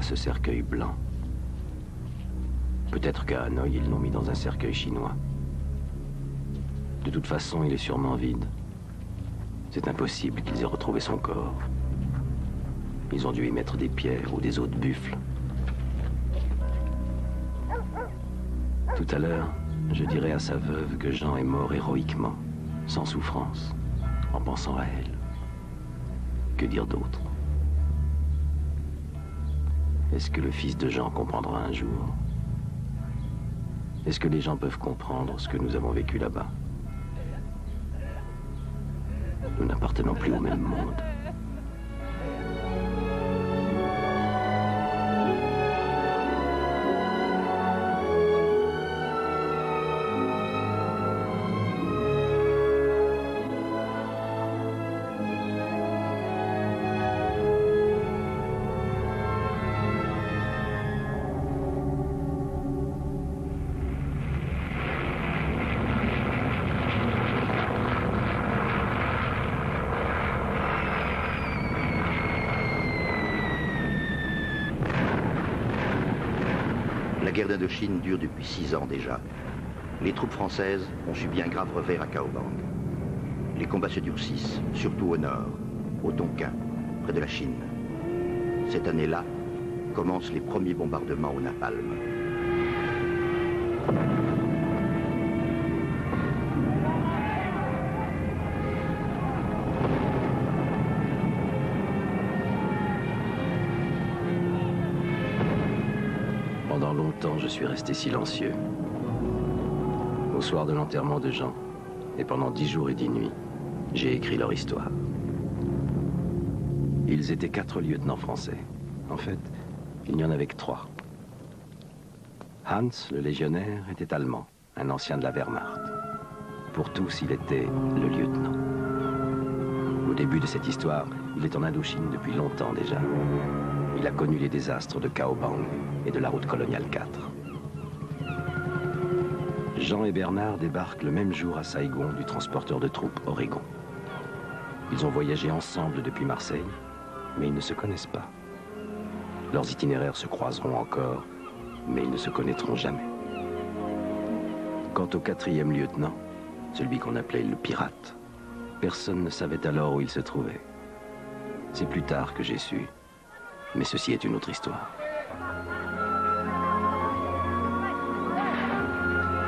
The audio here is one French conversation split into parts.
voit ce cercueil blanc. Peut-être qu'à Hanoï, ils l'ont mis dans un cercueil chinois. De toute façon, il est sûrement vide. C'est impossible qu'ils aient retrouvé son corps. Ils ont dû y mettre des pierres ou des os de buffle. Tout à l'heure, je dirai à sa veuve que Jean est mort héroïquement, sans souffrance, en pensant à elle. Que dire d'autre? Est-ce que le fils de Jean comprendra un jour? Est-ce que les gens peuvent comprendre ce que nous avons vécu là-bas? Nous n'appartenons plus au même monde. La guerre d'Indochine dure depuis 6 ans déjà. Les troupes françaises ont subi un grave revers à Cao Bang. Les combats se durcissent, surtout au nord, au Tonkin, près de la Chine. Cette année-là, commencent les premiers bombardements au napalm. Pendant longtemps, je suis resté silencieux. Au soir de l'enterrement de Jean, et pendant 10 jours et 10 nuits, j'ai écrit leur histoire. Ils étaient 4 lieutenants français. En fait, il n'y en avait que 3. Hans, le légionnaire, était allemand, un ancien de la Wehrmacht. Pour tous, il était le lieutenant. Au début de cette histoire, il est en Indochine depuis longtemps déjà. Il a connu les désastres de Cao Bang et de la route coloniale 4. Jean et Bernard débarquent le même jour à Saigon du transporteur de troupes Oregon. Ils ont voyagé ensemble depuis Marseille, mais ils ne se connaissent pas. Leurs itinéraires se croiseront encore, mais ils ne se connaîtront jamais. Quant au 4e lieutenant, celui qu'on appelait le pirate, personne ne savait alors où il se trouvait. C'est plus tard que j'ai su, mais ceci est une autre histoire.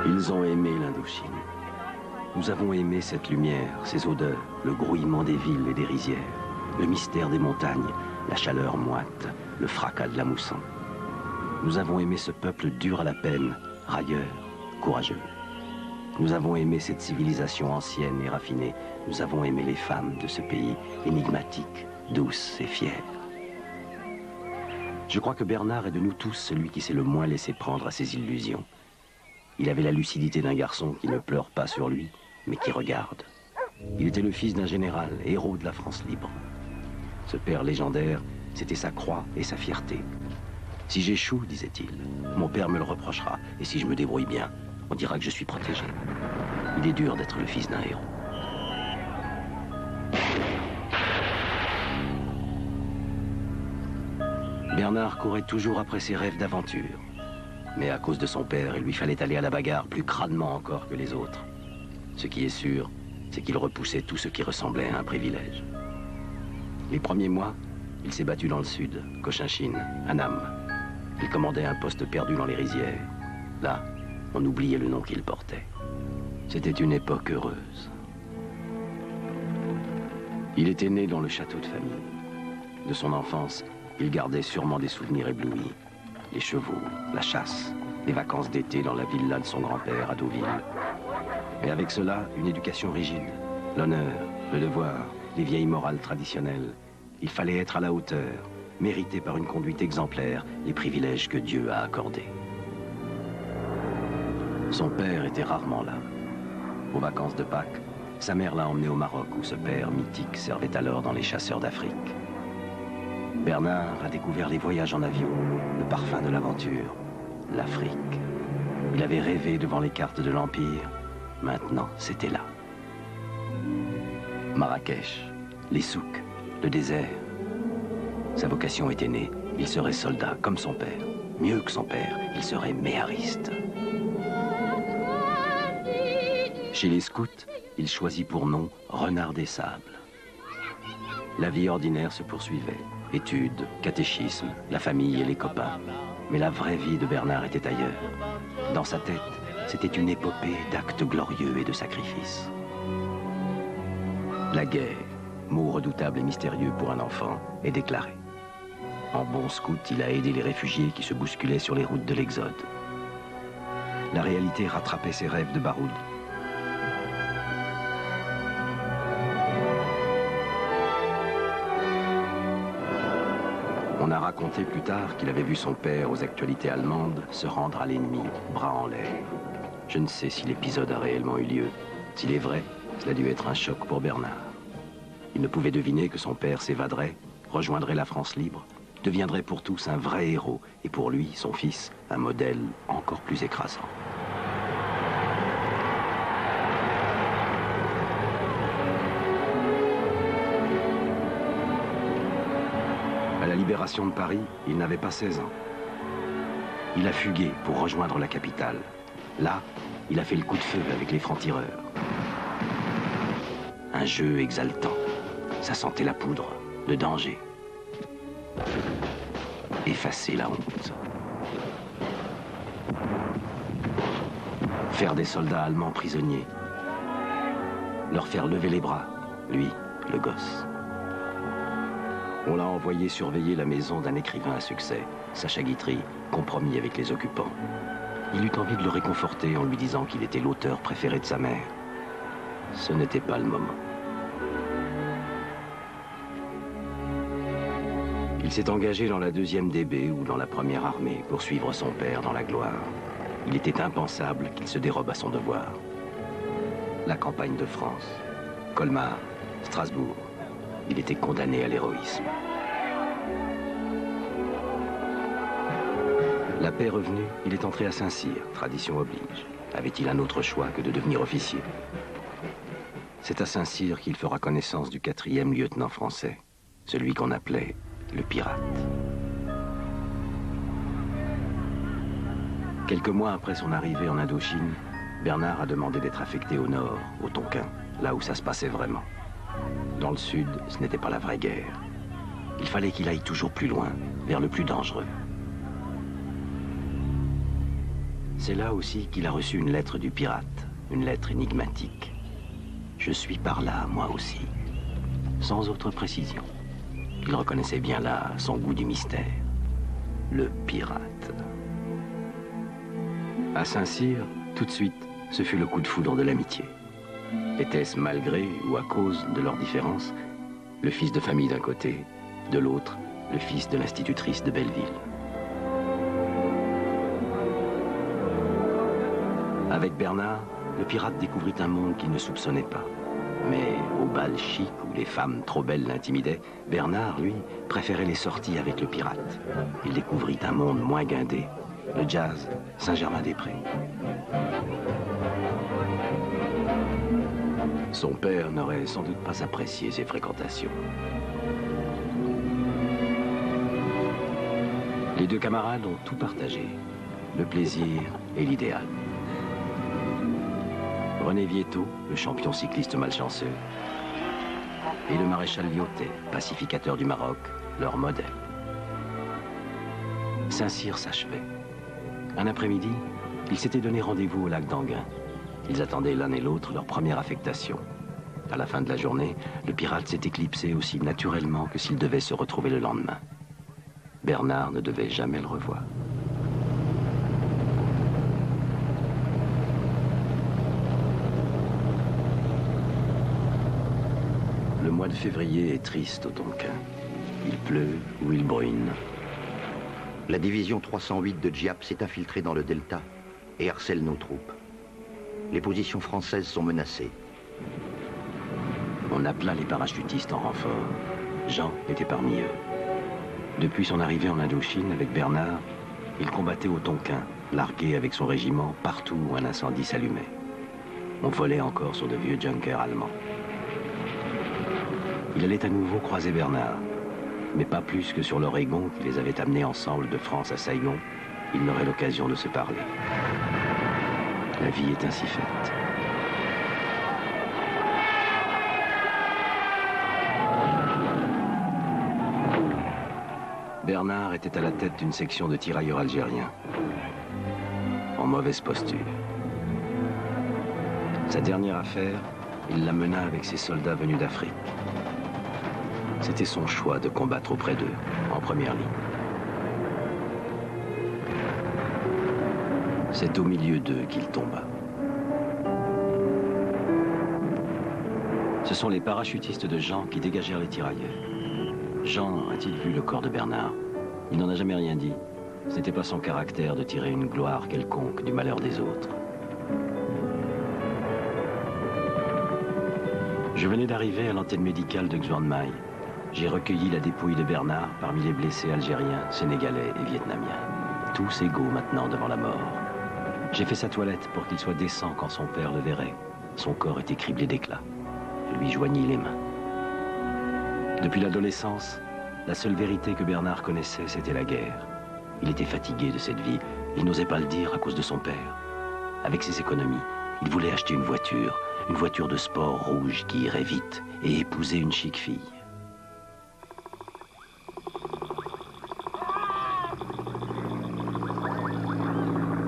Ils ont aimé l'Indochine. Nous avons aimé cette lumière, ces odeurs, le grouillement des villes et des rizières, le mystère des montagnes, la chaleur moite, le fracas de la mousson. Nous avons aimé ce peuple dur à la peine, railleur, courageux. Nous avons aimé cette civilisation ancienne et raffinée. Nous avons aimé les femmes de ce pays, énigmatiques, douces et fières. Je crois que Bernard est de nous tous celui qui s'est le moins laissé prendre à ses illusions. Il avait la lucidité d'un garçon qui ne pleure pas sur lui, mais qui regarde. Il était le fils d'un général, héros de la France libre. Ce père légendaire, c'était sa croix et sa fierté. Si j'échoue, disait-il, mon père me le reprochera, et si je me débrouille bien, on dira que je suis protégé. Il est dur d'être le fils d'un héros. Bernard courait toujours après ses rêves d'aventure. Mais à cause de son père, il lui fallait aller à la bagarre plus crânement encore que les autres. Ce qui est sûr, c'est qu'il repoussait tout ce qui ressemblait à un privilège. Les premiers mois, il s'est battu dans le sud, Cochinchine, à Nam. Il commandait un poste perdu dans les rizières. Là, on oubliait le nom qu'il portait. C'était une époque heureuse. Il était né dans le château de famille. De son enfance, il gardait sûrement des souvenirs éblouis. Les chevaux, la chasse, les vacances d'été dans la villa de son grand-père à Deauville. Mais avec cela, une éducation rigide. L'honneur, le devoir, les vieilles morales traditionnelles. Il fallait être à la hauteur, mérité par une conduite exemplaire les privilèges que Dieu a accordés. Son père était rarement là. Aux vacances de Pâques, sa mère l'a emmené au Maroc où ce père mythique servait alors dans les chasseurs d'Afrique. Bernard a découvert les voyages en avion, le parfum de l'aventure, l'Afrique. Il avait rêvé devant les cartes de l'Empire. Maintenant, c'était là. Marrakech, les souks, le désert. Sa vocation était née Il serait soldat comme son père. Mieux que son père, il serait méhariste. Chez les scouts, il choisit pour nom Renard des Sables. La vie ordinaire se poursuivait. Études, catéchisme, la famille et les copains. Mais la vraie vie de Bernard était ailleurs. Dans sa tête, c'était une épopée d'actes glorieux et de sacrifices. La guerre, mot redoutable et mystérieux pour un enfant, est déclarée. En bon scout, il a aidé les réfugiés qui se bousculaient sur les routes de l'Exode. La réalité rattrapait ses rêves de baroud. On a raconté plus tard qu'il avait vu son père aux actualités allemandes se rendre à l'ennemi, bras en l'air. Je ne sais si l'épisode a réellement eu lieu. S'il est vrai, cela a dû être un choc pour Bernard. Il ne pouvait deviner que son père s'évaderait, rejoindrait la France libre, deviendrait pour tous un vrai héros, et pour lui, son fils, un modèle encore plus écrasant. À la libération de Paris, il n'avait pas 16 ans. Il a fugué pour rejoindre la capitale. Là, il a fait le coup de feu avec les francs-tireurs. Un jeu exaltant. Ça sentait la poudre, le danger. Effacer la honte. Faire des soldats allemands prisonniers. Leur faire lever les bras, lui, le gosse. On l'a envoyé surveiller la maison d'un écrivain à succès, Sacha Guitry, compromis avec les occupants. Il eut envie de le réconforter en lui disant qu'il était l'auteur préféré de sa mère. Ce n'était pas le moment. Il s'est engagé dans la 2e DB ou dans la 1re armée pour suivre son père dans la gloire. Il était impensable qu'il se dérobe à son devoir. La campagne de France, Colmar, Strasbourg. Il était condamné à l'héroïsme. La paix revenue, il est entré à Saint-Cyr, tradition oblige. Avait-il un autre choix que de devenir officier? C'est à Saint-Cyr qu'il fera connaissance du 4e lieutenant français, celui qu'on appelait le pirate. Quelques mois après son arrivée en Indochine, Bernard a demandé d'être affecté au nord, au Tonkin, là où ça se passait vraiment. Dans le sud, ce n'était pas la vraie guerre. Il fallait qu'il aille toujours plus loin, vers le plus dangereux. C'est là aussi qu'il a reçu une lettre du pirate, une lettre énigmatique. Je suis par là, moi aussi. Sans autre précision. Il reconnaissait bien là son goût du mystère. Le pirate. À Saint-Cyr, tout de suite, ce fut le coup de foudre de l'amitié. Était-ce malgré ou à cause de leurs différences, le fils de famille d'un côté, de l'autre, le fils de l'institutrice de Belleville. Avec Bernard, le pirate découvrit un monde qu'il ne soupçonnait pas. Mais au bal chic où les femmes trop belles l'intimidaient, Bernard, lui, préférait les sorties avec le pirate. Il découvrit un monde moins guindé, le jazz, Saint-Germain-des-Prés. Son père n'aurait sans doute pas apprécié ses fréquentations. Les deux camarades ont tout partagé, le plaisir et l'idéal. René Vietto, le champion cycliste malchanceux, et le maréchal Lyautey, pacificateur du Maroc, leur modèle. Saint-Cyr s'achevait. Un après-midi, ils s'étaient donné rendez-vous au lac d'Enghien. Ils attendaient l'un et l'autre leur première affectation. À la fin de la journée, le pirate s'est éclipsé aussi naturellement que s'il devait se retrouver le lendemain. Bernard ne devait jamais le revoir. Le mois de février est triste au Tonkin. Il pleut ou il bruine. La division 308 de Dieppe s'est infiltrée dans le delta et harcèle nos troupes. Les positions françaises sont menacées. On appela les parachutistes en renfort. Jean était parmi eux. Depuis son arrivée en Indochine avec Bernard, il combattait au Tonkin, largué avec son régiment partout où un incendie s'allumait. On volait encore sur de vieux junkers allemands. Il allait à nouveau croiser Bernard. Mais pas plus que sur l'Oregon qui les avait amenés ensemble de France à Saigon, ils n'auraient l'occasion de se parler. La vie est ainsi faite. Bernard était à la tête d'une section de tirailleurs algériens, en mauvaise posture. Sa dernière affaire, il la mena avec ses soldats venus d'Afrique. C'était son choix de combattre auprès d'eux, en première ligne. C'est au milieu d'eux qu'il tomba. Ce sont les parachutistes de Jean qui dégagèrent les tirailleurs. Jean a-t-il vu le corps de Bernard? Il n'en a jamais rien dit. Ce n'était pas son caractère de tirer une gloire quelconque du malheur des autres. Je venais d'arriver à l'antenne médicale de Xuan Mai. J'ai recueilli la dépouille de Bernard parmi les blessés algériens, sénégalais et vietnamiens. Tous égaux maintenant devant la mort. J'ai fait sa toilette pour qu'il soit décent quand son père le verrait. Son corps était criblé d'éclats. Je lui joignis les mains. Depuis l'adolescence, la seule vérité que Bernard connaissait, c'était la guerre. Il était fatigué de cette vie. Il n'osait pas le dire à cause de son père. Avec ses économies, il voulait acheter une voiture de sport rouge qui irait vite, et épouser une chic fille.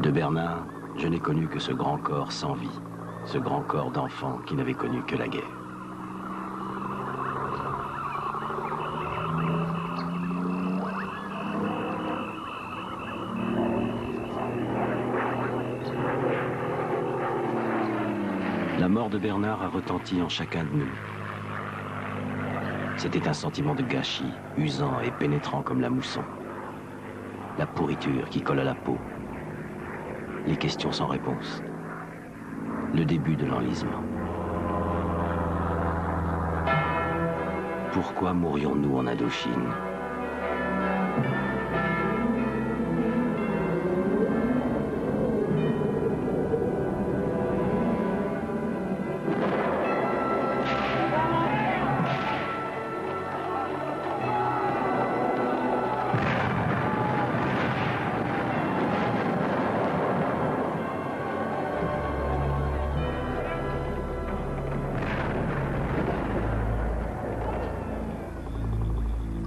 De Bernard, je n'ai connu que ce grand corps sans vie, ce grand corps d'enfant qui n'avait connu que la guerre. La mort de Bernard a retenti en chacun de nous. C'était un sentiment de gâchis, usant et pénétrant comme la mousson. La pourriture qui colle à la peau. Les questions sans réponse. Le début de l'enlisement. Pourquoi mourions-nous en Indochine ?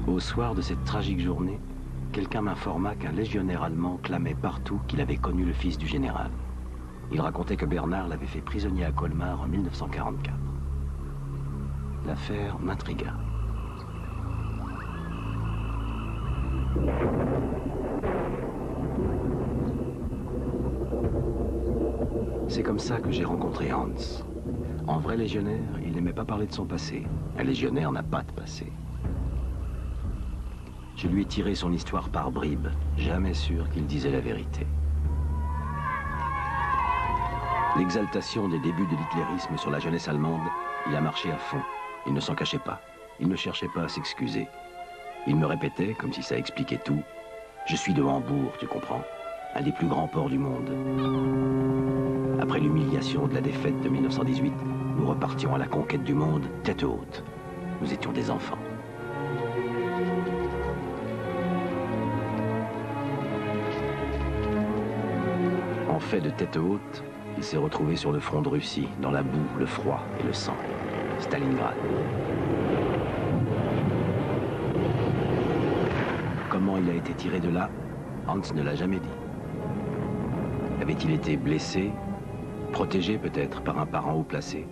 Au soir de cette tragique journée, quelqu'un m'informa qu'un légionnaire allemand clamait partout qu'il avait connu le fils du général. Il racontait que Bernard l'avait fait prisonnier à Colmar en 1944. L'affaire m'intrigua. C'est comme ça que j'ai rencontré Hans. En vrai légionnaire, il n'aimait pas parler de son passé. Un légionnaire n'a pas de passé. Je lui ai tiré son histoire par bribes, jamais sûr qu'il disait la vérité. L'exaltation des débuts de l'hitlérisme sur la jeunesse allemande, il a marché à fond. Il ne s'en cachait pas. Il ne cherchait pas à s'excuser. Il me répétait, comme si ça expliquait tout, « Je suis de Hambourg, tu comprends, un des plus grands ports du monde. » Après l'humiliation de la défaite de 1918, nous repartions à la conquête du monde tête haute. Nous étions des enfants. En fait de tête haute, il s'est retrouvé sur le front de Russie, dans la boue, le froid et le sang. Stalingrad. Comment il a été tiré de là, Hans ne l'a jamais dit. Avait-il été blessé, protégé peut-être par un parent haut placé?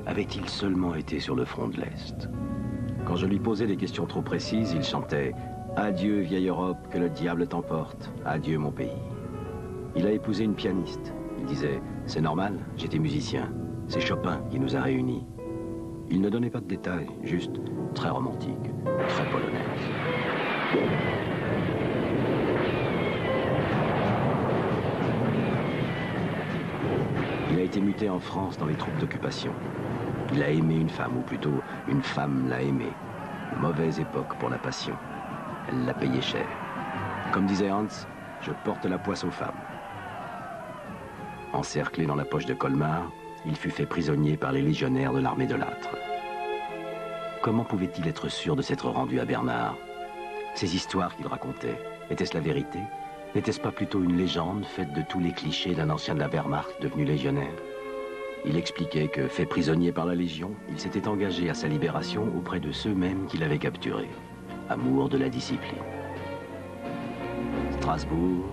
Avait-il seulement été sur le front de l'Est? Quand je lui posais des questions trop précises, il chantait « Adieu vieille Europe, que le diable t'emporte, adieu mon pays ». Il a épousé une pianiste. Il disait « C'est normal, j'étais musicien. C'est Chopin qui nous a réunis. » Il ne donnait pas de détails, juste très romantique, très polonaise. Il a été muté en France dans les troupes d'occupation. Il a aimé une femme, ou plutôt, une femme l'a aimé. Mauvaise époque pour la passion. Elle l'a payé cher. Comme disait Hans, je porte la poisse aux femmes. Encerclé dans la poche de Colmar, il fut fait prisonnier par les légionnaires de l'armée de Lattre. Comment pouvait-il être sûr de s'être rendu à Bernard, Ces histoires qu'il racontait, était-ce la vérité? N'était-ce pas plutôt une légende faite de tous les clichés d'un ancien de la Wehrmacht devenu légionnaire? Il expliquait que, fait prisonnier par la Légion, il s'était engagé à sa libération auprès de ceux mêmes qu'il avait capturés. Amour de la discipline. Strasbourg,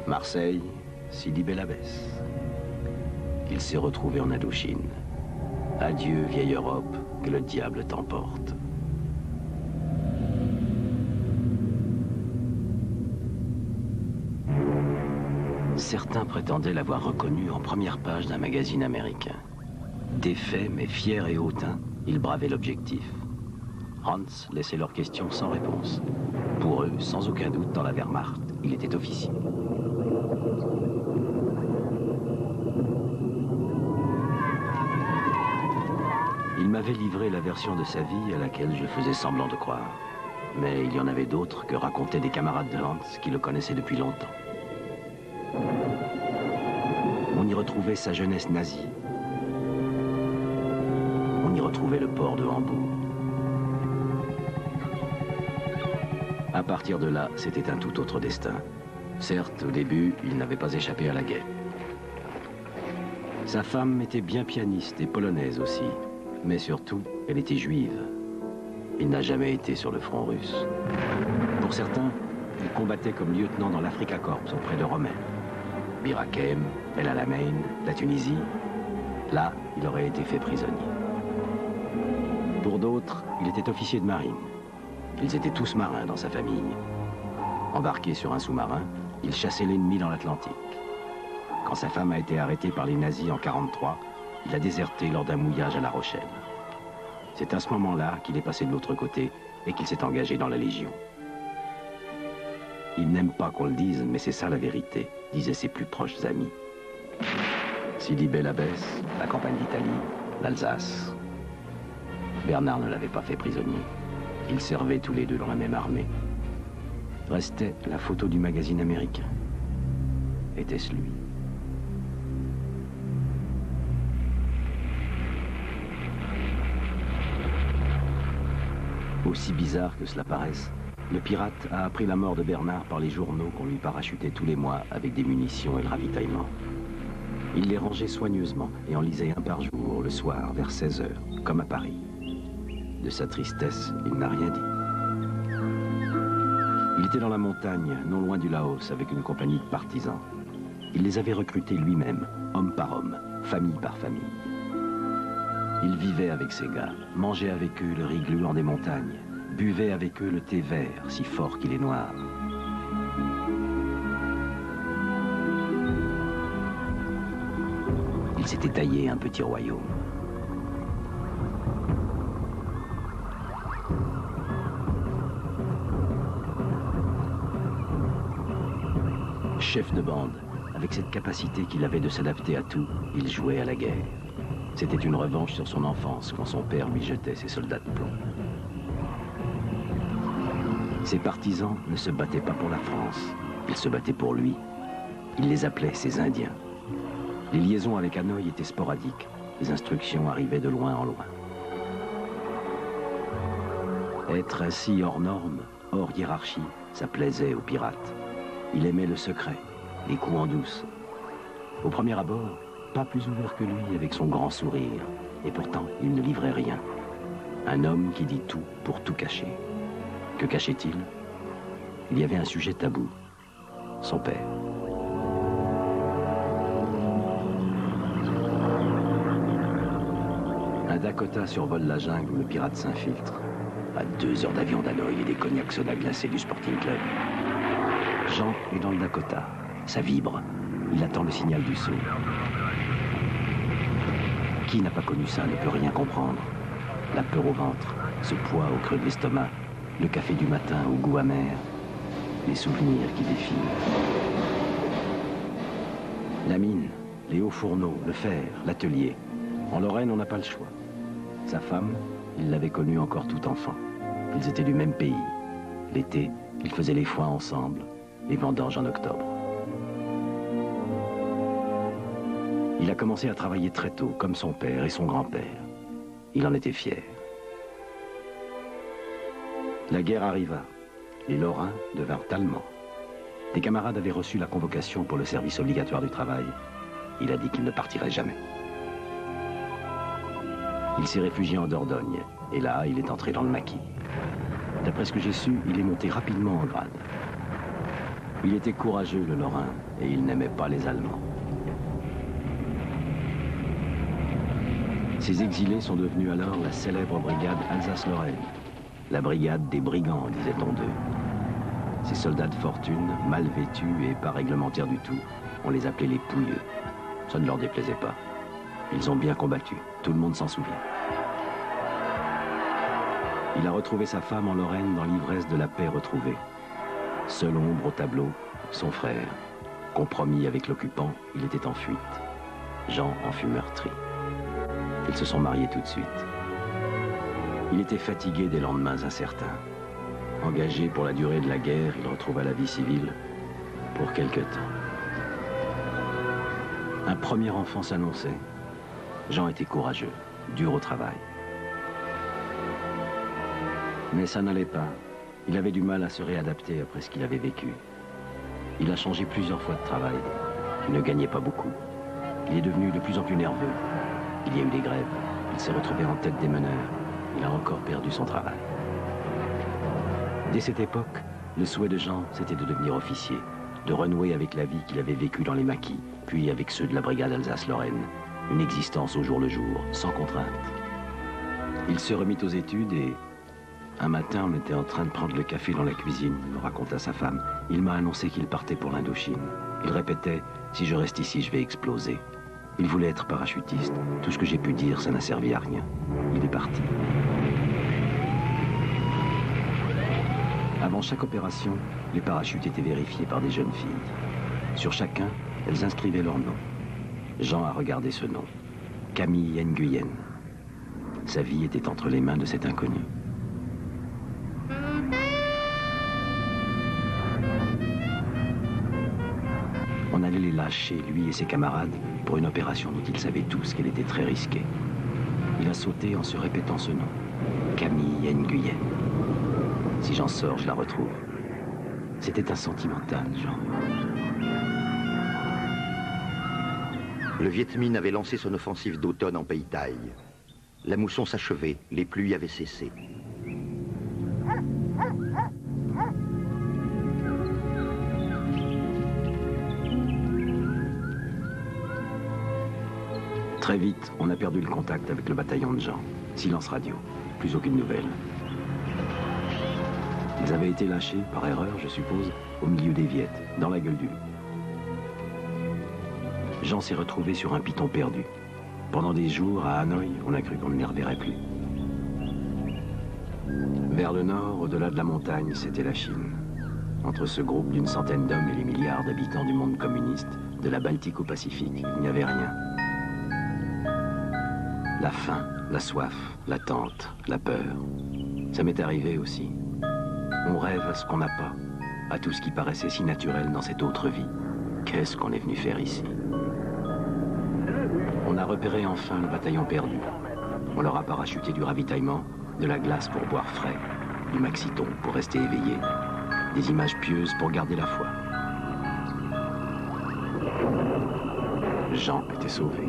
Marseille, Sidi Bel Abbès. Il s'est retrouvé en Indochine. Adieu, vieille Europe, que le diable t'emporte. Certains prétendaient l'avoir reconnu en première page d'un magazine américain. Défait mais fier et hautain, il bravait l'objectif. Hans laissait leurs questions sans réponse. Pour eux, sans aucun doute, dans la Wehrmacht, il était officier. Il m'avait livré la version de sa vie à laquelle je faisais semblant de croire. Mais il y en avait d'autres que racontaient des camarades de Hans qui le connaissaient depuis longtemps. On y retrouvait sa jeunesse nazie. On y retrouvait le port de Hambourg. À partir de là, c'était un tout autre destin. Certes, au début, il n'avait pas échappé à la guerre. Sa femme était bien pianiste et polonaise aussi. Mais surtout, elle était juive. Il n'a jamais été sur le front russe. Pour certains, il combattait comme lieutenant dans l'Africa Corps auprès de Rommel. Bir Hakeim, El Alamein, la Tunisie. Là, il aurait été fait prisonnier. Pour d'autres, il était officier de marine. Ils étaient tous marins dans sa famille. Embarqué sur un sous-marin, il chassait l'ennemi dans l'Atlantique. Quand sa femme a été arrêtée par les nazis en 1943, il a déserté lors d'un mouillage à La Rochelle. C'est à ce moment-là qu'il est passé de l'autre côté et qu'il s'est engagé dans la Légion. Il n'aime pas qu'on le dise, mais c'est ça la vérité, disaient ses plus proches amis. Sidi Bel Abbès, la campagne d'Italie, l'Alsace. Bernard ne l'avait pas fait prisonnier. Ils servaient tous les deux dans la même armée. Restait la photo du magazine américain. Était-ce lui? Aussi bizarre que cela paraisse, le pirate a appris la mort de Bernard par les journaux qu'on lui parachutait tous les mois avec des munitions et le ravitaillement. Il les rangeait soigneusement et en lisait un par jour, le soir, vers 16 h, comme à Paris. De sa tristesse, il n'a rien dit. Il était dans la montagne, non loin du Laos, avec une compagnie de partisans. Il les avait recrutés lui-même, homme par homme, famille par famille. Il vivait avec ces gars, mangeait avec eux le riz gluant des montagnes, buvait avec eux le thé vert, si fort qu'il est noir. Il s'était taillé un petit royaume. Chef de bande, avec cette capacité qu'il avait de s'adapter à tout, il jouait à la guerre. C'était une revanche sur son enfance quand son père lui jetait ses soldats de plomb. Ses partisans ne se battaient pas pour la France, ils se battaient pour lui. Il les appelait ses Indiens. Les liaisons avec Hanoï étaient sporadiques, les instructions arrivaient de loin en loin. Être ainsi hors norme, hors hiérarchie, ça plaisait aux pirates. Il aimait le secret, les coups en douce. Au premier abord, pas plus ouvert que lui avec son grand sourire. Et pourtant, il ne livrait rien. Un homme qui dit tout pour tout cacher. Que cachait-il? Il y avait un sujet tabou. Son père. Un Dakota survole la jungle où le pirate s'infiltre. À 2 heures d'avion d'Hanoï et des cognacs soda glacés du Sporting Club. Jean est dans le Dakota. Ça vibre. Il attend le signal du saut. Qui n'a pas connu ça ne peut rien comprendre. La peur au ventre, ce poids au creux de l'estomac, le café du matin au goût amer, les souvenirs qui défilent. La mine, les hauts fourneaux, le fer, l'atelier. En Lorraine, on n'a pas le choix. Sa femme, il l'avait connue encore tout enfant. Ils étaient du même pays. L'été, ils faisaient les foins ensemble, les vendanges en octobre. Il a commencé à travailler très tôt, comme son père et son grand-père. Il en était fier. La guerre arriva. les Lorrains devinrent allemands. Des camarades avaient reçu la convocation pour le service obligatoire du travail. Il a dit qu'il ne partirait jamais. Il s'est réfugié en Dordogne, et là, il est entré dans le maquis. D'après ce que j'ai su, il est monté rapidement en grade. Il était courageux, le Lorrain, et il n'aimait pas les Allemands. Ces exilés sont devenus alors la célèbre brigade Alsace-Lorraine. La brigade des brigands, disait-on d'eux. Ces soldats de fortune, mal vêtus et pas réglementaires du tout, on les appelait les pouilleux. Ça ne leur déplaisait pas. Ils ont bien combattu, tout le monde s'en souvient. Il a retrouvé sa femme en Lorraine dans l'ivresse de la paix retrouvée. Seule ombre au tableau, son frère. Compromis avec l'occupant, il était en fuite. Jean en fut meurtri. Ils se sont mariés tout de suite. Il était fatigué des lendemains incertains. Engagé pour la durée de la guerre, il retrouva la vie civile pour quelque temps. Un premier enfant s'annonçait. Jean était courageux, dur au travail. Mais ça n'allait pas. Il avait du mal à se réadapter après ce qu'il avait vécu. Il a changé plusieurs fois de travail. Il ne gagnait pas beaucoup. Il est devenu de plus en plus nerveux. Il y a eu des grèves. Il s'est retrouvé en tête des meneurs. Il a encore perdu son travail. Dès cette époque, le souhait de Jean, c'était de devenir officier, de renouer avec la vie qu'il avait vécue dans les maquis, puis avec ceux de la brigade Alsace-Lorraine. Une existence au jour le jour, sans contrainte. Il se remit aux études et... Un matin, on était en train de prendre le café dans la cuisine, il me raconta sa femme. Il m'a annoncé qu'il partait pour l'Indochine. Il répétait, si je reste ici, je vais exploser. Il voulait être parachutiste. Tout ce que j'ai pu dire, ça n'a servi à rien. Il est parti. Avant chaque opération, les parachutes étaient vérifiés par des jeunes filles. Sur chacun, elles inscrivaient leur nom. Jean a regardé ce nom. Camille Nguyen. Sa vie était entre les mains de cet inconnu. On allait les lâcher, lui et ses camarades, pour une opération dont ils savaient tous qu'elle était très risquée. Il a sauté en se répétant ce nom. Camille Nguyen. Si j'en sors, je la retrouve. C'était un sentimental, Jean. Le Viet Minh avait lancé son offensive d'automne en Pays Thaï. La mousson s'achevait, les pluies avaient cessé. Très vite, on a perdu le contact avec le bataillon de Jean. Silence radio, plus aucune nouvelle. Ils avaient été lâchés, par erreur, je suppose, au milieu des Viettes, dans la gueule du loup. Jean s'est retrouvé sur un piton perdu. Pendant des jours, à Hanoï, on a cru qu'on ne les reverrait plus. Vers le nord, au-delà de la montagne, c'était la Chine. Entre ce groupe d'une centaine d'hommes et les milliards d'habitants du monde communiste, de la Baltique au Pacifique, il n'y avait rien. La faim, la soif, l'attente, la peur. Ça m'est arrivé aussi. On rêve à ce qu'on n'a pas, à tout ce qui paraissait si naturel dans cette autre vie. Qu'est-ce qu'on est venu faire ici? On a repéré enfin le bataillon perdu. On leur a parachuté du ravitaillement, de la glace pour boire frais, du maxiton pour rester éveillé, des images pieuses pour garder la foi. Jean était sauvé.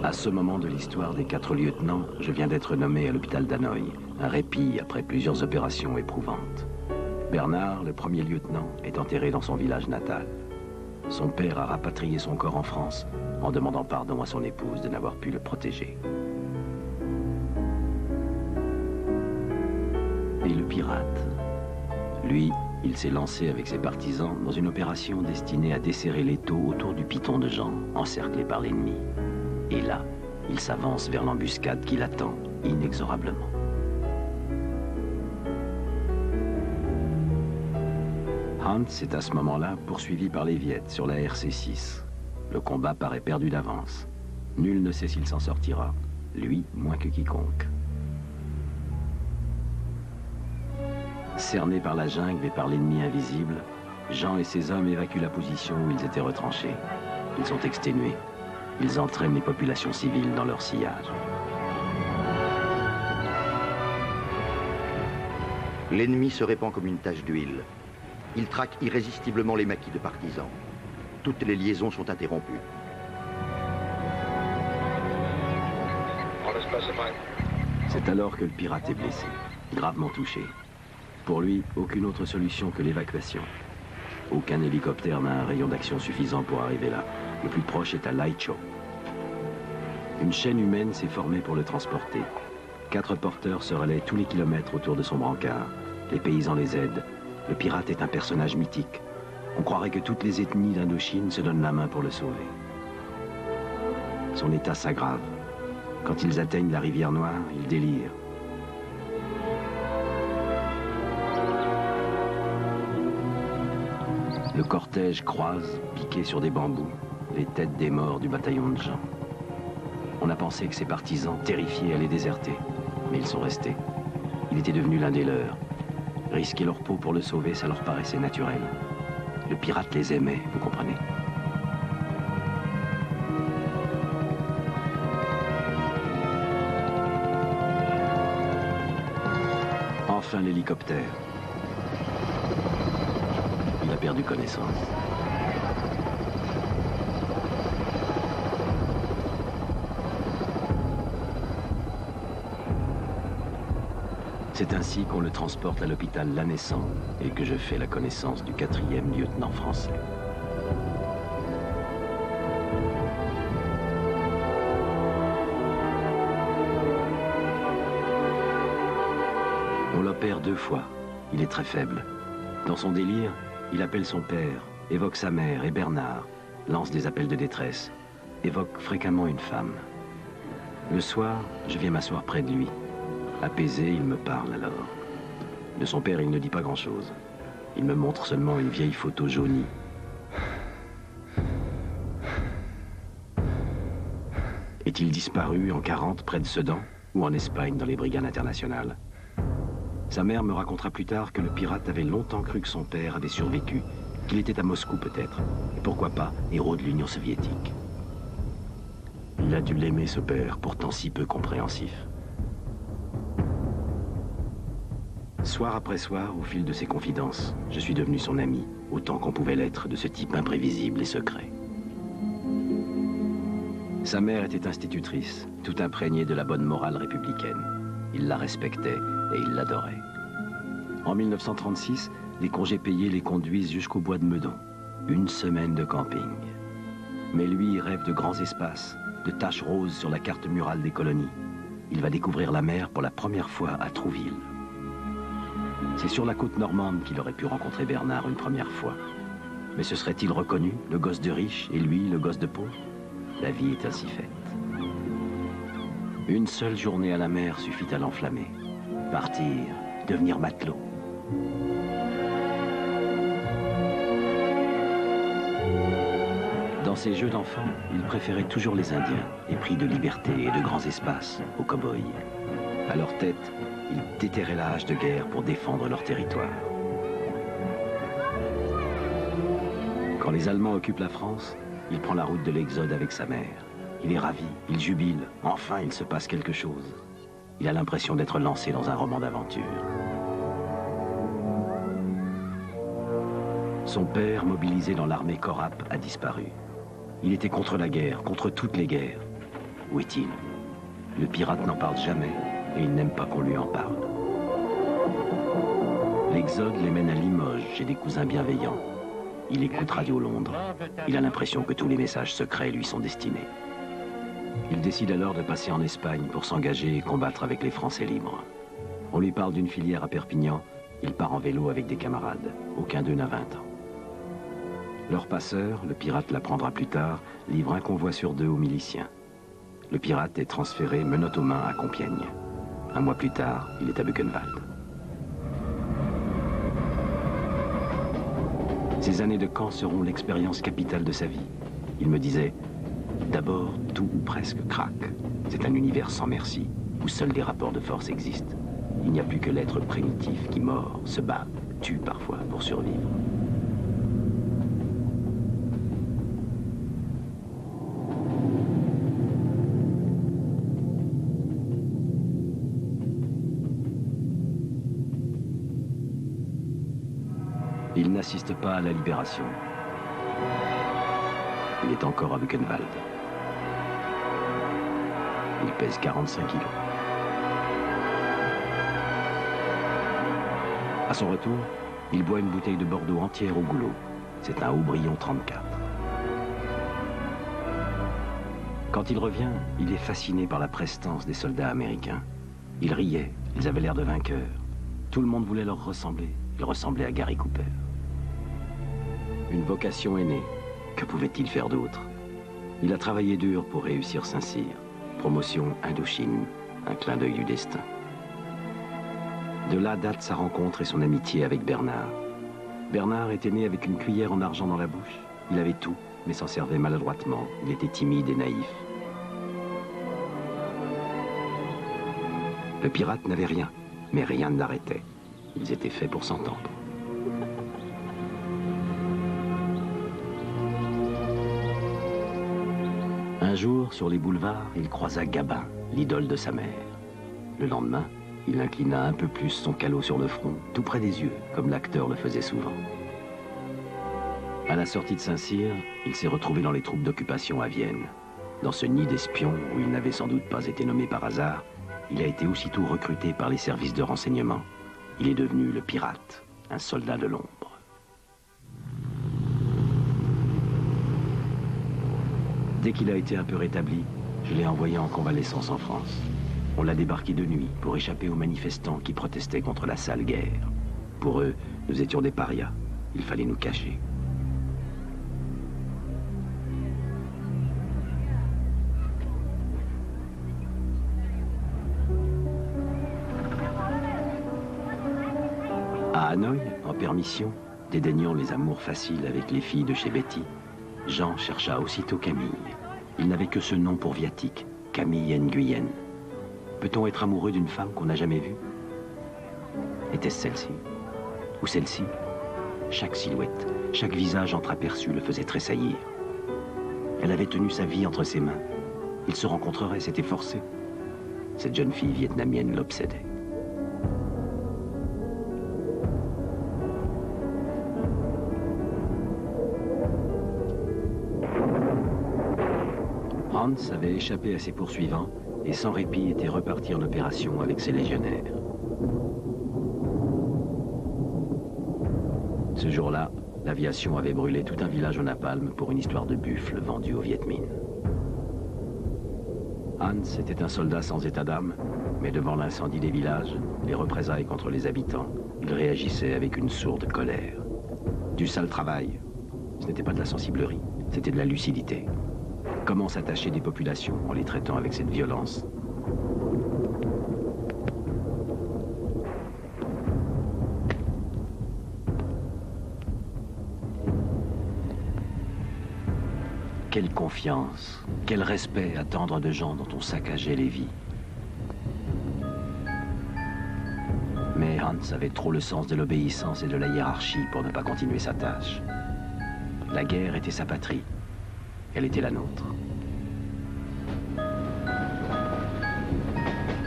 À ce moment de l'histoire des 4 lieutenants, je viens d'être nommé à l'hôpital d'Hanoï, un répit après plusieurs opérations éprouvantes. Bernard, le premier lieutenant, est enterré dans son village natal. Son père a rapatrié son corps en France en demandant pardon à son épouse de n'avoir pu le protéger. Et le pirate, lui, il s'est lancé avec ses partisans dans une opération destinée à desserrer l'étau autour du piton de Jean, encerclé par l'ennemi. Et là, il s'avance vers l'embuscade qui l'attend, inexorablement. Hans est à ce moment-là poursuivi par les Viettes sur la RC6. Le combat paraît perdu d'avance. Nul ne sait s'il s'en sortira, lui moins que quiconque. Cerné par la jungle et par l'ennemi invisible, Jean et ses hommes évacuent la position où ils étaient retranchés. Ils sont exténués. Ils entraînent les populations civiles dans leur sillage. L'ennemi se répand comme une tache d'huile. Il traque irrésistiblement les maquis de partisans. Toutes les liaisons sont interrompues. C'est alors que le pirate est blessé, gravement touché. Pour lui, aucune autre solution que l'évacuation. Aucun hélicoptère n'a un rayon d'action suffisant pour arriver là. Le plus proche est à Laicho. Une chaîne humaine s'est formée pour le transporter. 4 porteurs se relaient tous les kilomètres autour de son brancard. Les paysans les aident. Le pirate est un personnage mythique. On croirait que toutes les ethnies d'Indochine se donnent la main pour le sauver. Son état s'aggrave. Quand ils atteignent la rivière Noire, il délire. Le cortège croise, piqué sur des bambous, les têtes des morts du bataillon de Jean. On a pensé que ses partisans, terrifiés, allaient déserter. Mais ils sont restés. Il était devenu l'un des leurs. Risquer leur peau pour le sauver, ça leur paraissait naturel. Le pirate les aimait, vous comprenez. Enfin l'hélicoptère. Il a perdu connaissance. C'est ainsi qu'on le transporte à l'hôpital Lanessan et que je fais la connaissance du 4e lieutenant français. On l'opère 2 fois. Il est très faible. Dans son délire, il appelle son père, évoque sa mère et Bernard, lance des appels de détresse, évoque fréquemment une femme. Le soir, je viens m'asseoir près de lui. Apaisé, il me parle alors. De son père, il ne dit pas grand-chose. Il me montre seulement une vieille photo jaunie. Est-il disparu en 40 près de Sedan ou en Espagne dans les brigades internationales? Sa mère me racontera plus tard que le pirate avait longtemps cru que son père avait survécu, qu'il était à Moscou peut-être, et pourquoi pas héros de l'Union soviétique. Il a dû l'aimer ce père, pourtant si peu compréhensif. Soir après soir, au fil de ses confidences, je suis devenu son ami, autant qu'on pouvait l'être de ce type imprévisible et secret. Sa mère était institutrice, tout imprégnée de la bonne morale républicaine. Il la respectait et il l'adorait. En 1936, les congés payés les conduisent jusqu'au bois de Meudon. 1 semaine de camping. Mais lui rêve de grands espaces, de taches roses sur la carte murale des colonies. Il va découvrir la mer pour la première fois à Trouville. C'est sur la côte normande qu'il aurait pu rencontrer Bernard une première fois. Mais se serait-il reconnu, le gosse de riche, et lui, le gosse de pauvre? La vie est ainsi faite. Une seule journée à la mer suffit à l'enflammer. Partir, devenir matelot. Dans ses jeux d'enfant, il préférait toujours les Indiens, épris de liberté et de grands espaces, aux cow-boys. À leur tête, ils déterraient la hache de guerre pour défendre leur territoire. Quand les Allemands occupent la France, il prend la route de l'Exode avec sa mère. Il est ravi, il jubile, enfin il se passe quelque chose. Il a l'impression d'être lancé dans un roman d'aventure. Son père, mobilisé dans l'armée Corap, a disparu. Il était contre la guerre, contre toutes les guerres. Où est-il? Le pirate n'en parle jamais et il n'aime pas qu'on lui en parle. L'Exode les mène à Limoges chez des cousins bienveillants. Il écoute Radio Londres. Il a l'impression que tous les messages secrets lui sont destinés. Il décide alors de passer en Espagne pour s'engager et combattre avec les Français libres. On lui parle d'une filière à Perpignan. Il part en vélo avec des camarades. Aucun d'eux n'a 20 ans. Leur passeur, le pirate l'apprendra plus tard, livre un convoi sur 2 aux miliciens. Le pirate est transféré menottes aux mains à Compiègne. 1 mois plus tard, il est à Buchenwald. Ces années de camp seront l'expérience capitale de sa vie. Il me disait, d'abord, tout ou presque craque. C'est un univers sans merci, où seuls des rapports de force existent. Il n'y a plus que l'être primitif qui mord, se bat, tue parfois pour survivre. Il n'assiste pas à la libération. Il est encore à Buchenwald. Il pèse 45 kilos. À son retour, il boit une bouteille de Bordeaux entière au goulot. C'est un Haubrion 34. Quand il revient, il est fasciné par la prestance des soldats américains. Ils riaient, ils avaient l'air de vainqueurs. Tout le monde voulait leur ressembler. Ils ressemblaient à Gary Cooper. Une vocation est née. Que pouvait-il faire d'autre? Il a travaillé dur pour réussir Saint-Cyr. Promotion Indochine, un clin d'œil du destin. De là date sa rencontre et son amitié avec Bernard. Bernard était né avec une cuillère en argent dans la bouche. Il avait tout, mais s'en servait maladroitement. Il était timide et naïf. Le pirate n'avait rien, mais rien ne l'arrêtait. Ils étaient faits pour s'entendre. Un jour, sur les boulevards, il croisa Gabin, l'idole de sa mère. Le lendemain, il inclina un peu plus son calot sur le front, tout près des yeux, comme l'acteur le faisait souvent. À la sortie de Saint-Cyr, il s'est retrouvé dans les troupes d'occupation à Vienne. Dans ce nid d'espions, où il n'avait sans doute pas été nommé par hasard, il a été aussitôt recruté par les services de renseignement. Il est devenu le pirate, un soldat de l'ombre. Dès qu'il a été un peu rétabli, je l'ai envoyé en convalescence en France. On l'a débarqué de nuit pour échapper aux manifestants qui protestaient contre la sale guerre. Pour eux, nous étions des parias. Il fallait nous cacher. À Hanoï, en permission, dédaignant les amours faciles avec les filles de chez Betty, Jean chercha aussitôt Camille. Il n'avait que ce nom pour viatique, Camille Nguyen. Peut-on être amoureux d'une femme qu'on n'a jamais vue? Était-ce celle-ci? Ou celle-ci? Chaque silhouette, chaque visage entreaperçu le faisait tressaillir. Elle avait tenu sa vie entre ses mains. Ils se rencontreraient, c'était forcé. Cette jeune fille vietnamienne l'obsédait. Hans avait échappé à ses poursuivants et sans répit était reparti en opération avec ses légionnaires. Ce jour-là, l'aviation avait brûlé tout un village au napalm pour une histoire de buffle vendue aux Viet Minh. Hans était un soldat sans état d'âme, mais devant l'incendie des villages, les représailles contre les habitants, il réagissait avec une sourde colère. Du sale travail, ce n'était pas de la sensiblerie, c'était de la lucidité. Comment s'attacher des populations en les traitant avec cette violence? Quelle confiance, quel respect attendre de gens dont on saccageait les vies. Mais Hans avait trop le sens de l'obéissance et de la hiérarchie pour ne pas continuer sa tâche. La guerre était sa patrie. Elle était la nôtre.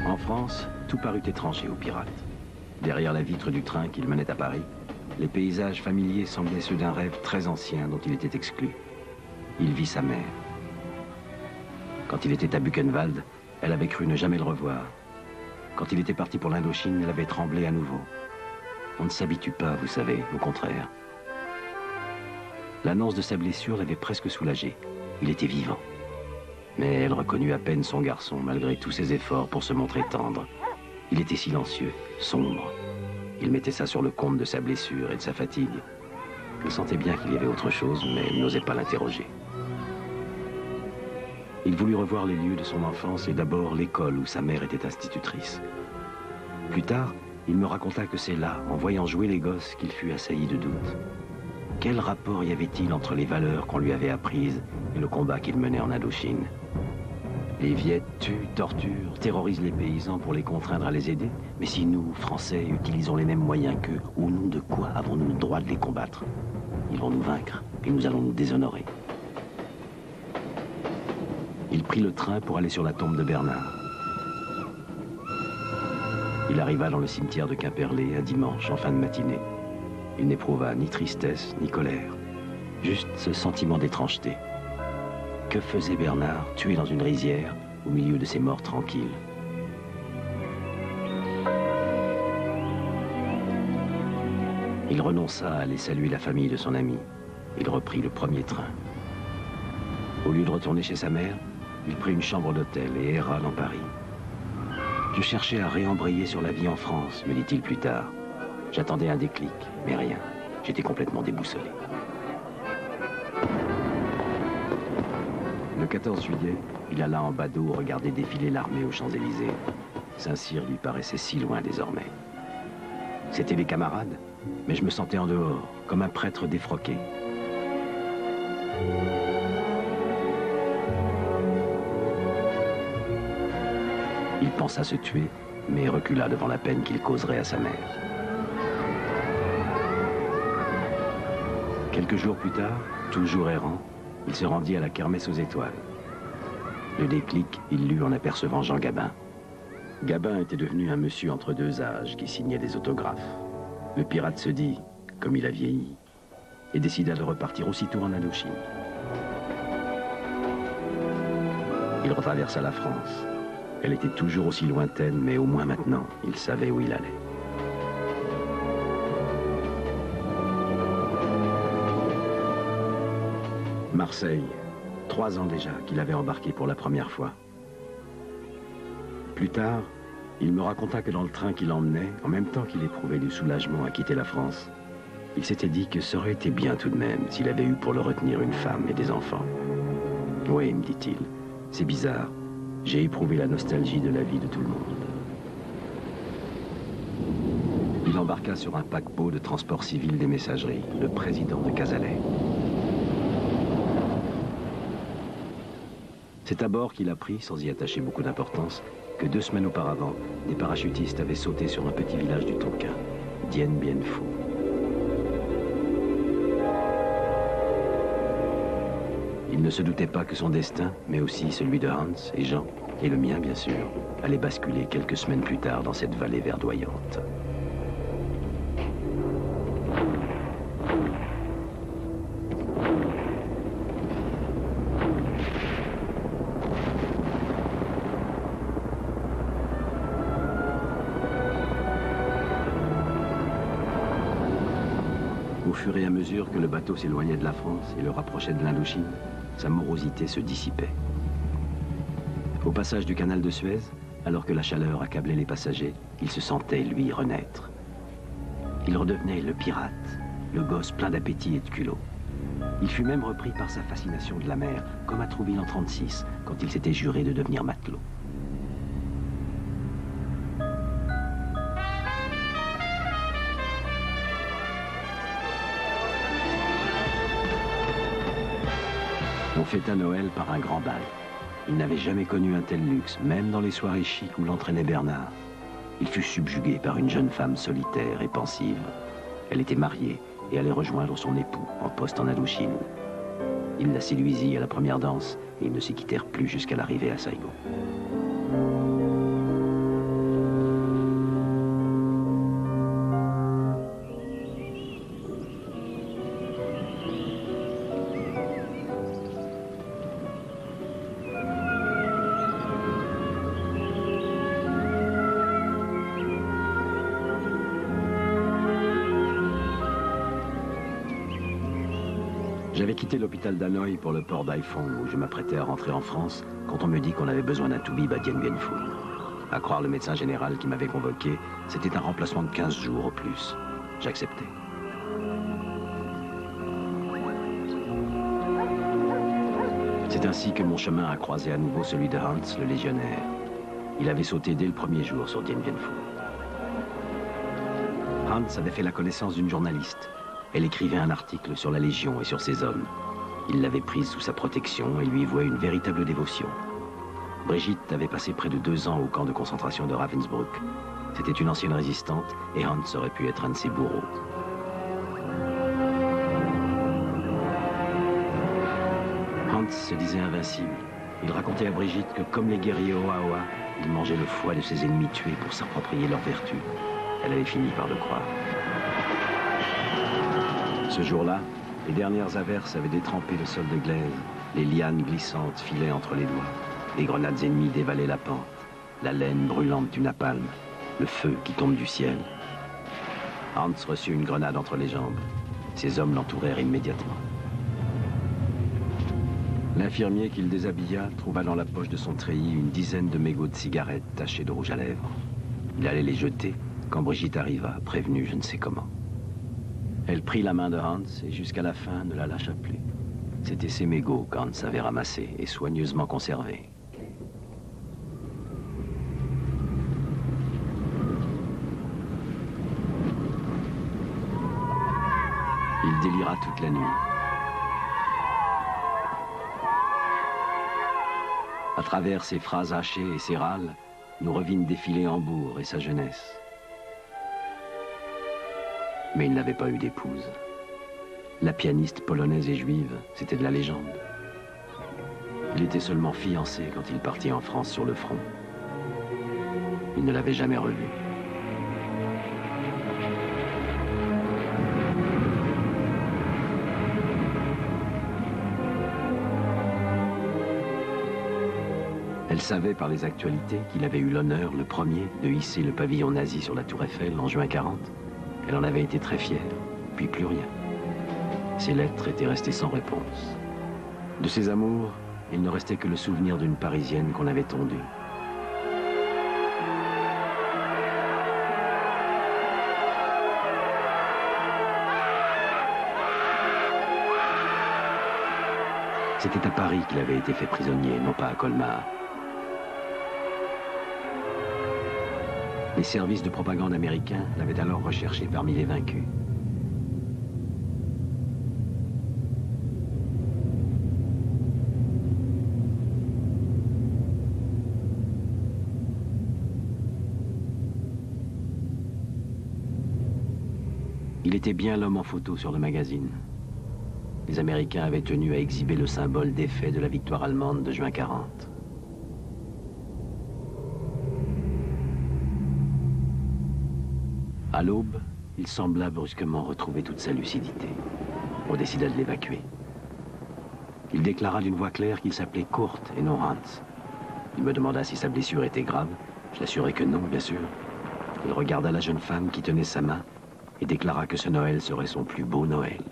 En France, tout parut étranger aux pirates. Derrière la vitre du train qu'il menait à Paris, les paysages familiers semblaient ceux d'un rêve très ancien dont il était exclu. Il vit sa mère. Quand il était à Buchenwald, elle avait cru ne jamais le revoir. Quand il était parti pour l'Indochine, elle avait tremblé à nouveau. On ne s'habitue pas, vous savez, au contraire. L'annonce de sa blessure l'avait presque soulagé. Il était vivant. Mais elle reconnut à peine son garçon, malgré tous ses efforts pour se montrer tendre. Il était silencieux, sombre. Il mettait ça sur le compte de sa blessure et de sa fatigue. Elle sentait bien qu'il y avait autre chose, mais elle n'osait pas l'interroger. Il voulut revoir les lieux de son enfance et d'abord l'école où sa mère était institutrice. Plus tard, il me raconta que c'est là, en voyant jouer les gosses, qu'il fut assailli de doutes. Quel rapport y avait-il entre les valeurs qu'on lui avait apprises et le combat qu'il menait en Indochine? Les Viettes tuent, torturent, terrorisent les paysans pour les contraindre à les aider. Mais si nous, Français, utilisons les mêmes moyens qu'eux, au nom de quoi avons-nous le droit de les combattre? Ils vont nous vaincre et nous allons nous déshonorer. Il prit le train pour aller sur la tombe de Bernard. Il arriva dans le cimetière de Quimperlé un dimanche en fin de matinée. Il n'éprouva ni tristesse, ni colère. Juste ce sentiment d'étrangeté. Que faisait Bernard, tué dans une rizière, au milieu de ces morts tranquilles? Il renonça à aller saluer la famille de son ami. Il reprit le premier train. Au lieu de retourner chez sa mère, il prit une chambre d'hôtel et erra dans Paris. Je cherchais à réembrayer sur la vie en France, me dit-il plus tard. J'attendais un déclic, mais rien. J'étais complètement déboussolé. Le 14 juillet, il alla en badaud regarder défiler l'armée aux Champs-Élysées. Saint-Cyr lui paraissait si loin désormais. C'étaient des camarades, mais je me sentais en dehors, comme un prêtre défroqué. Il pensa se tuer, mais recula devant la peine qu'il causerait à sa mère. Quelques jours plus tard, toujours errant, il se rendit à la kermesse aux étoiles. Le déclic, il l'eut en apercevant Jean Gabin. Gabin était devenu un monsieur entre deux âges qui signait des autographes. Le pirate se dit, comme il a vieilli, et décida de repartir aussitôt en Indochine. Il retraversa la France. Elle était toujours aussi lointaine, mais au moins maintenant, il savait où il allait. Marseille, 3 ans déjà qu'il avait embarqué pour la première fois. Plus tard, il me raconta que dans le train qui l'emmenait, en même temps qu'il éprouvait du soulagement à quitter la France, il s'était dit que ça aurait été bien tout de même s'il avait eu pour le retenir une femme et des enfants. Oui, me dit-il, c'est bizarre. J'ai éprouvé la nostalgie de la vie de tout le monde. Il embarqua sur un paquebot de transport civil des messageries, le président de Cazalet. C'est à bord qu'il apprit, sans y attacher beaucoup d'importance, que 2 semaines auparavant, des parachutistes avaient sauté sur un petit village du Tonkin, Dien Bien Phu. Il ne se doutait pas que son destin, mais aussi celui de Hans et Jean, et le mien bien sûr, allait basculer quelques semaines plus tard dans cette vallée verdoyante. Au fur et à mesure que le bateau s'éloignait de la France et le rapprochait de l'Indochine, sa morosité se dissipait. Au passage du canal de Suez, alors que la chaleur accablait les passagers, il se sentait, lui, renaître. Il redevenait le pirate, le gosse plein d'appétit et de culot. Il fut même repris par sa fascination de la mer, comme à Trouville en 1936, quand il s'était juré de devenir matelot. On fêta Noël par un grand bal. Il n'avait jamais connu un tel luxe, même dans les soirées chic où l'entraînait Bernard. Il fut subjugué par une jeune femme solitaire et pensive. Elle était mariée et allait rejoindre son époux en poste en Indochine. Il la séduisit à la première danse et ils ne se quittèrent plus jusqu'à l'arrivée à Saigon. J'avais quitté l'hôpital d'Hanoï pour le port d'Haiphong où je m'apprêtais à rentrer en France quand on me dit qu'on avait besoin d'un toubib à Dien Bien Phu. À croire le médecin général qui m'avait convoqué, c'était un remplacement de 15 jours au plus. J'acceptais. C'est ainsi que mon chemin a croisé à nouveau celui de Hans, le légionnaire. Il avait sauté dès le premier jour sur Dien Bien Phu. Hans avait fait la connaissance d'une journaliste. Elle écrivait un article sur la Légion et sur ses hommes. Il l'avait prise sous sa protection et lui vouait une véritable dévotion. Brigitte avait passé près de 2 ans au camp de concentration de Ravensbrück. C'était une ancienne résistante et Hans aurait pu être un de ses bourreaux. Hans se disait invincible. Il racontait à Brigitte que comme les guerriers Oaoa, il mangeait le foie de ses ennemis tués pour s'approprier leur vertu. Elle avait fini par le croire. Ce jour-là, les dernières averses avaient détrempé le sol de glaise. Les lianes glissantes filaient entre les doigts. Les grenades ennemies dévalaient la pente. La laine brûlante du napalm. Le feu qui tombe du ciel. Hans reçut une grenade entre les jambes. Ses hommes l'entourèrent immédiatement. L'infirmier qui le déshabilla trouva dans la poche de son treillis une dizaine de mégots de cigarettes tachés de rouge à lèvres. Il allait les jeter quand Brigitte arriva, prévenue je ne sais comment. Elle prit la main de Hans et jusqu'à la fin ne la lâcha plus. C'étaient ces mégots qu'Hans avait ramassés et soigneusement conservés. Il délira toute la nuit. À travers ses phrases hachées et ses râles, nous revîmes défiler Hambourg et sa jeunesse. Mais il n'avait pas eu d'épouse. La pianiste polonaise et juive, c'était de la légende. Il était seulement fiancé quand il partit en France sur le front. Il ne l'avait jamais revue. Elle savait par les actualités qu'il avait eu l'honneur, le premier, de hisser le pavillon nazi sur la Tour Eiffel en juin 40. Elle en avait été très fière, puis plus rien. Ses lettres étaient restées sans réponse. De ses amours, il ne restait que le souvenir d'une Parisienne qu'on avait tondue. C'était à Paris qu'il avait été fait prisonnier, non pas à Colmar. Les services de propagande américains l'avaient alors recherché parmi les vaincus. Il était bien l'homme en photo sur le magazine. Les Américains avaient tenu à exhiber le symbole défait de la victoire allemande de juin 40. À l'aube, il sembla brusquement retrouver toute sa lucidité. On décida de l'évacuer. Il déclara d'une voix claire qu'il s'appelait Kurt et non Hans. Il me demanda si sa blessure était grave. Je l'assurai que non, bien sûr. Il regarda la jeune femme qui tenait sa main et déclara que ce Noël serait son plus beau Noël.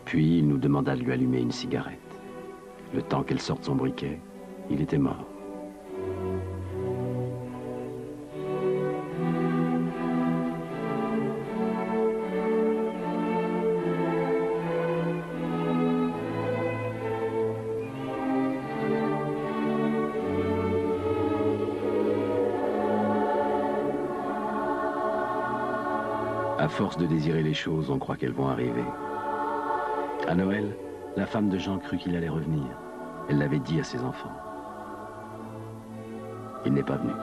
Puis il nous demanda de lui allumer une cigarette. Le temps qu'elle sorte son briquet, il était mort. À force de désirer les choses, on croit qu'elles vont arriver. À Noël, la femme de Jean crut qu'il allait revenir. Elle l'avait dit à ses enfants. Il n'est pas venu.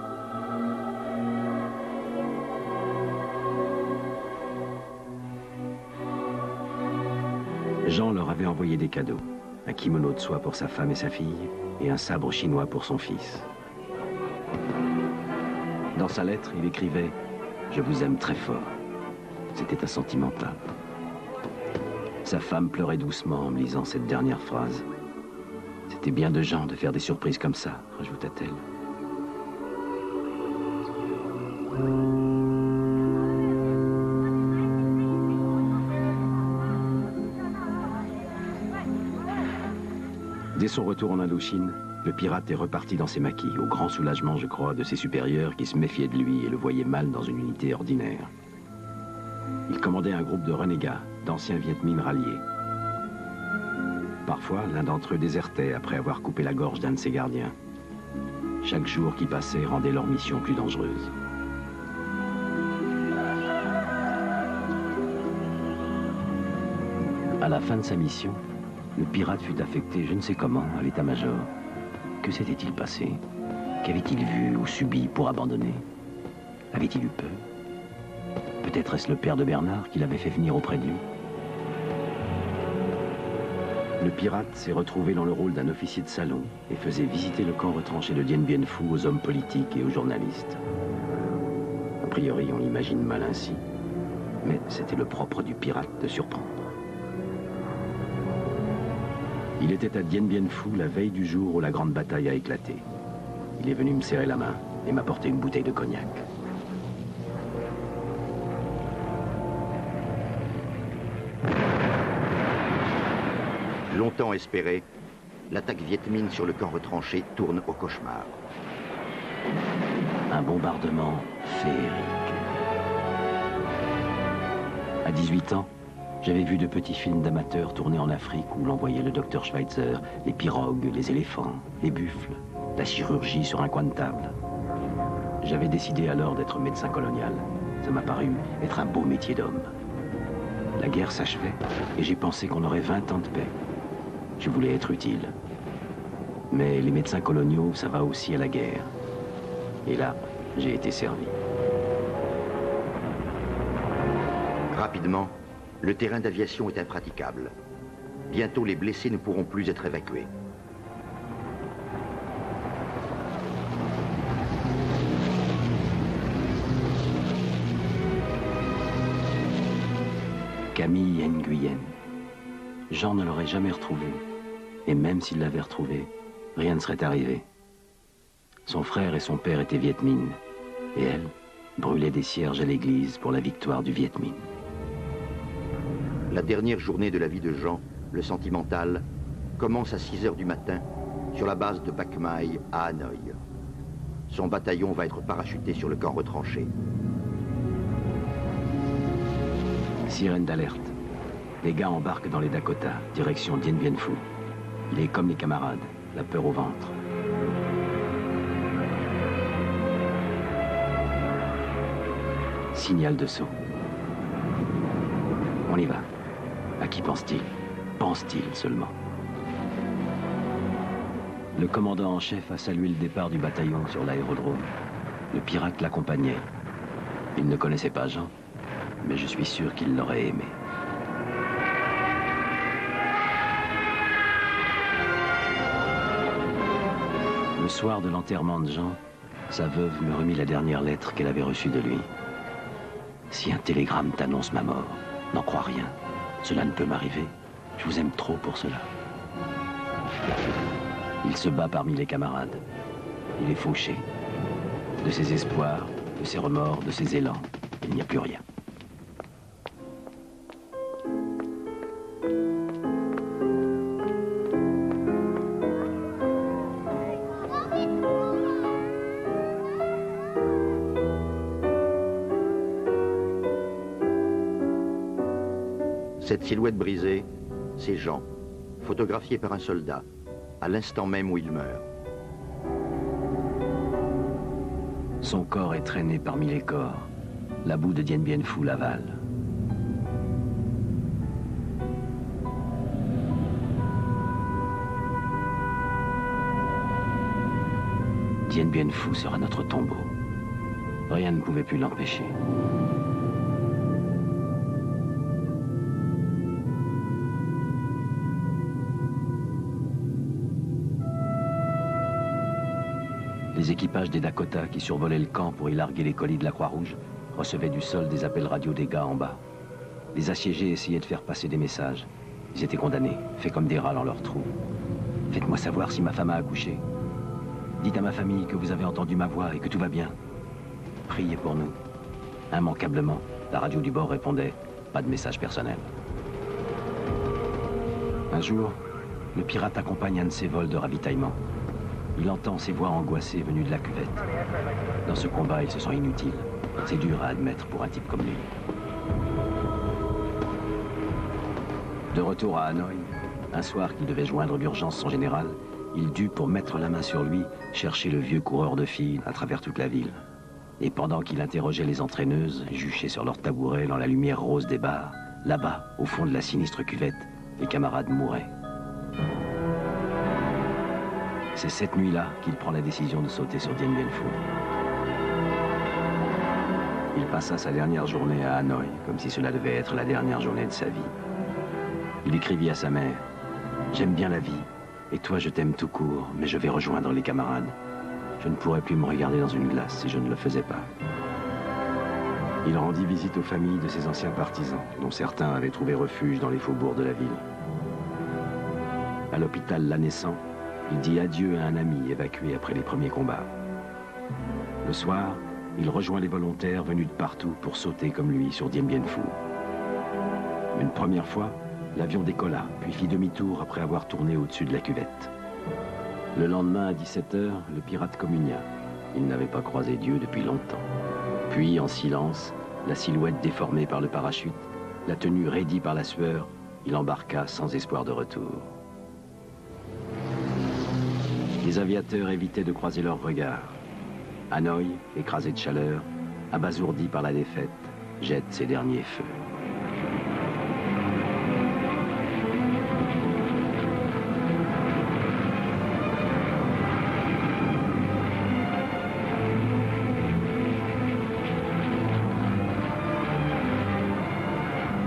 Jean leur avait envoyé des cadeaux. Un kimono de soie pour sa femme et sa fille, et un sabre chinois pour son fils. Dans sa lettre, il écrivait « Je vous aime très fort ». C'était un sentimental. Sa femme pleurait doucement en me lisant cette dernière phrase. C'était bien de Jean de faire des surprises comme ça, rajouta-t-elle. Dès son retour en Indochine, le pirate est reparti dans ses maquis, au grand soulagement, je crois, de ses supérieurs qui se méfiaient de lui et le voyaient mal dans une unité ordinaire. Il commandait un groupe de renégats, d'anciens Viet Minh ralliés. Parfois, l'un d'entre eux désertait après avoir coupé la gorge d'un de ses gardiens. Chaque jour qui passait rendait leur mission plus dangereuse. À la fin de sa mission, le pirate fut affecté je ne sais comment à l'état-major. Que s'était-il passé? Qu'avait-il vu ou subi pour abandonner? Avait-il eu peur? Peut-être est-ce le père de Bernard qui l'avait fait venir auprès de lui. Le pirate s'est retrouvé dans le rôle d'un officier de salon et faisait visiter le camp retranché de Dien Bien Phu aux hommes politiques et aux journalistes. A priori, on l'imagine mal ainsi. Mais c'était le propre du pirate de surprendre. Il était à Dien Bien Phu la veille du jour où la grande bataille a éclaté. Il est venu me serrer la main et m'apporter une bouteille de cognac. Longtemps espéré, l'attaque Viet Minh sur le camp retranché tourne au cauchemar. Un bombardement féerique. À 18 ans, j'avais vu de petits films d'amateurs tournés en Afrique où l'on voyait le docteur Schweitzer, les pirogues, les éléphants, les buffles, la chirurgie sur un coin de table. J'avais décidé alors d'être médecin colonial. Ça m'a paru être un beau métier d'homme. La guerre s'achevait et j'ai pensé qu'on aurait 20 ans de paix. Je voulais être utile. Mais les médecins coloniaux, ça va aussi à la guerre. Et là, j'ai été servi. Rapidement, le terrain d'aviation est impraticable. Bientôt, les blessés ne pourront plus être évacués. Camille Nguyen. Jean ne l'aurait jamais retrouvé. Et même s'il l'avait retrouvé, rien ne serait arrivé. Son frère et son père étaient Viet Minh. Et elle brûlait des cierges à l'église pour la victoire du Viet Minh. La dernière journée de la vie de Jean, le sentimental, commence à 6 h du matin sur la base de Bac Mai à Hanoï. Son bataillon va être parachuté sur le camp retranché. Sirène d'alerte. Les gars embarquent dans les Dakota, direction Dien Bien Phu. Il est comme les camarades, la peur au ventre. Signal de saut. On y va. À qui pense-t-il? Pense-t-il seulement? Le commandant en chef a salué le départ du bataillon sur l'aérodrome. Le pirate l'accompagnait. Il ne connaissait pas Jean, mais je suis sûr qu'il l'aurait aimé. Le soir de l'enterrement de Jean, sa veuve me remit la dernière lettre qu'elle avait reçue de lui. Si un télégramme t'annonce ma mort, n'en crois rien. Cela ne peut m'arriver. Je vous aime trop pour cela. Il se bat parmi les camarades. Il est fauché. De ses espoirs, de ses remords, de ses élans, il n'y a plus rien. Cette silhouette brisée, c'est Jean, photographié par un soldat, à l'instant même où il meurt. Son corps est traîné parmi les corps. La boue de Dien Bien Phu l'avale. Dien Bien Phu sera notre tombeau. Rien ne pouvait plus l'empêcher. Les équipages des Dakota qui survolaient le camp pour y larguer les colis de la Croix-Rouge recevaient du sol des appels radio des gars en bas. Les assiégés essayaient de faire passer des messages. Ils étaient condamnés, faits comme des rats dans leur trou. Faites-moi savoir si ma femme a accouché. Dites à ma famille que vous avez entendu ma voix et que tout va bien. Priez pour nous. Immanquablement, la radio du bord répondait « Pas de message personnel ». Un jour, le pirate accompagne un de ses vols de ravitaillement. Il entend ses voix angoissées venues de la cuvette. Dans ce combat, il se sent inutile. C'est dur à admettre pour un type comme lui. De retour à Hanoï, un soir qu'il devait joindre d'urgence son général, il dut, pour mettre la main sur lui, chercher le vieux coureur de filles à travers toute la ville. Et pendant qu'il interrogeait les entraîneuses, juchées sur leur tabouret dans la lumière rose des bars, là-bas, au fond de la sinistre cuvette, les camarades mouraient. C'est cette nuit-là qu'il prend la décision de sauter sur Dien Bien Phu. Il passa sa dernière journée à Hanoï, comme si cela devait être la dernière journée de sa vie. Il écrivit à sa mère « J'aime bien la vie, et toi je t'aime tout court, mais je vais rejoindre les camarades. Je ne pourrais plus me regarder dans une glace si je ne le faisais pas. » Il rendit visite aux familles de ses anciens partisans, dont certains avaient trouvé refuge dans les faubourgs de la ville. À l'hôpital La Naissant, il dit adieu à un ami évacué après les premiers combats. Le soir, il rejoint les volontaires venus de partout pour sauter comme lui sur Dien Bien Phu. Une première fois, l'avion décolla, puis fit demi-tour après avoir tourné au-dessus de la cuvette. Le lendemain, à 17 h, le pirate communia. Il n'avait pas croisé Dieu depuis longtemps. Puis, en silence, la silhouette déformée par le parachute, la tenue raidie par la sueur, il embarqua sans espoir de retour. Les aviateurs évitaient de croiser leurs regards. Hanoï, écrasé de chaleur, abasourdi par la défaite, jette ses derniers feux.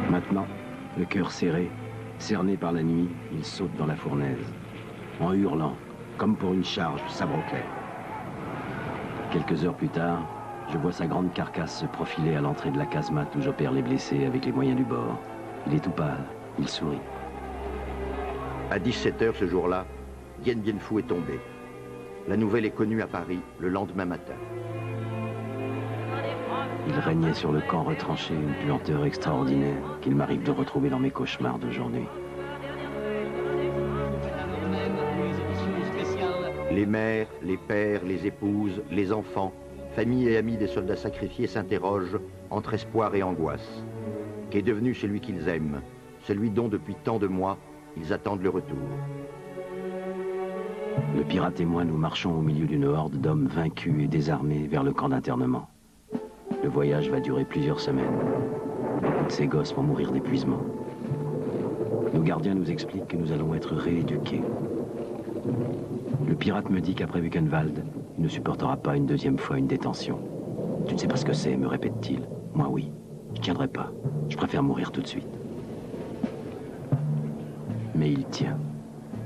Maintenant, le cœur serré, cerné par la nuit, il saute dans la fournaise, en hurlant, comme pour une charge, sabre au clair. Quelques heures plus tard, je vois sa grande carcasse se profiler à l'entrée de la casemate où j'opère les blessés avec les moyens du bord. Il est tout pâle, il sourit. À 17 h ce jour-là, Dien Bien Phu est tombé. La nouvelle est connue à Paris le lendemain matin. Il régnait sur le camp retranché une puanteur extraordinaire qu'il m'arrive de retrouver dans mes cauchemars d'aujourd'hui. Les mères, les pères, les épouses, les enfants, familles et amis des soldats sacrifiés s'interrogent entre espoir et angoisse. Qu'est devenu celui qu'ils aiment, celui dont depuis tant de mois, ils attendent le retour? Le pirate et moi, nous marchons au milieu d'une horde d'hommes vaincus et désarmés vers le camp d'internement. Le voyage va durer plusieurs semaines. Beaucoup de ces gosses vont mourir d'épuisement. Nos gardiens nous expliquent que nous allons être rééduqués. Le pirate me dit qu'après Buchenwald, il ne supportera pas une deuxième fois une détention. Tu ne sais pas ce que c'est, me répète-t-il. Moi, oui. Je tiendrai pas. Je préfère mourir tout de suite. Mais il tient.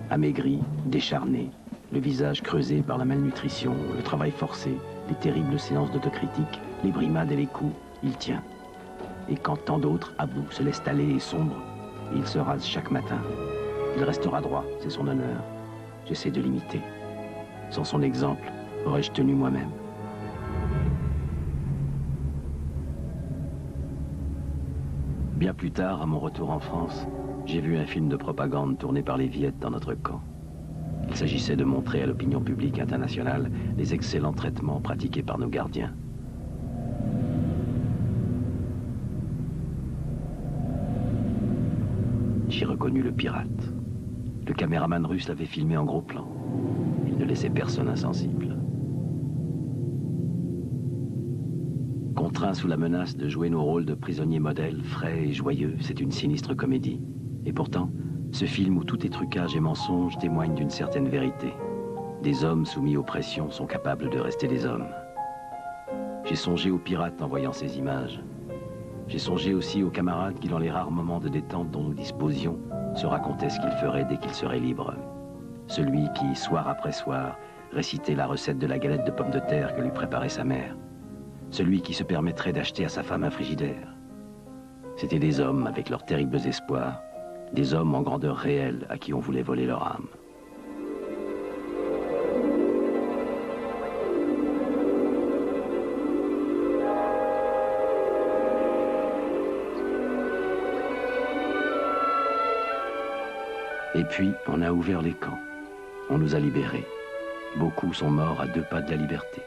Amaigri, décharné, le visage creusé par la malnutrition, le travail forcé, les terribles séances d'autocritique, les brimades et les coups, il tient. Et quand tant d'autres, à bout, se laissent aller et sombrent, il se rase chaque matin. Il restera droit, c'est son honneur. J'essaie de l'imiter. Sans son exemple, aurais-je tenu moi-même? Bien plus tard, à mon retour en France, j'ai vu un film de propagande tourné par les Viettes dans notre camp. Il s'agissait de montrer à l'opinion publique internationale les excellents traitements pratiqués par nos gardiens. J'ai reconnu le pirate. Le caméraman russe l'avait filmé en gros plan. Il ne laissait personne insensible. Contraints sous la menace de jouer nos rôles de prisonniers modèles, frais et joyeux, c'est une sinistre comédie. Et pourtant, ce film où tout est trucage et mensonge témoigne d'une certaine vérité. Des hommes soumis aux pressions sont capables de rester des hommes. J'ai songé aux pirates en voyant ces images. J'ai songé aussi aux camarades qui, dans les rares moments de détente dont nous disposions, se racontaient ce qu'ils feraient dès qu'ils seraient libres. Celui qui, soir après soir, récitait la recette de la galette de pommes de terre que lui préparait sa mère. Celui qui se permettrait d'acheter à sa femme un frigidaire. C'étaient des hommes avec leurs terribles espoirs, des hommes en grandeur réelle à qui on voulait voler leur âme. Et puis, on a ouvert les camps. On nous a libérés. Beaucoup sont morts à 2 pas de la liberté.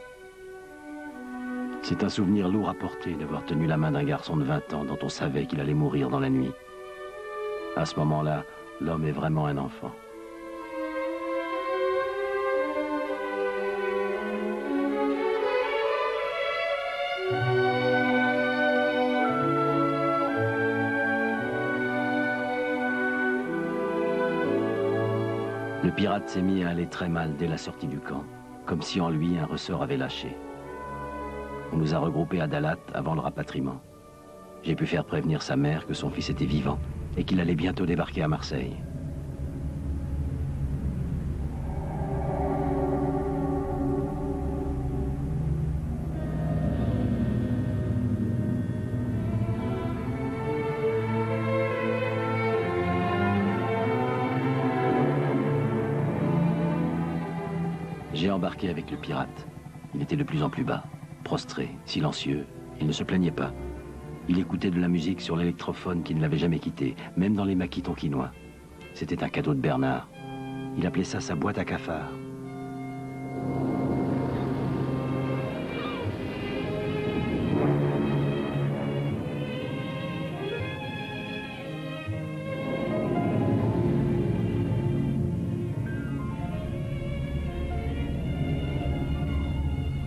C'est un souvenir lourd à porter d'avoir tenu la main d'un garçon de 20 ans dont on savait qu'il allait mourir dans la nuit. À ce moment-là, l'homme est vraiment un enfant. Le pirate s'est mis à aller très mal dès la sortie du camp, comme si en lui un ressort avait lâché. On nous a regroupés à Dalat avant le rapatriement. J'ai pu faire prévenir sa mère que son fils était vivant et qu'il allait bientôt débarquer à Marseille. embarqué avec le pirate. Il était de plus en plus bas, prostré, silencieux. Il ne se plaignait pas. Il écoutait de la musique sur l'électrophone qui ne l'avait jamais quitté, même dans les maquis tonkinois. C'était un cadeau de Bernard. Il appelait ça sa boîte à cafards.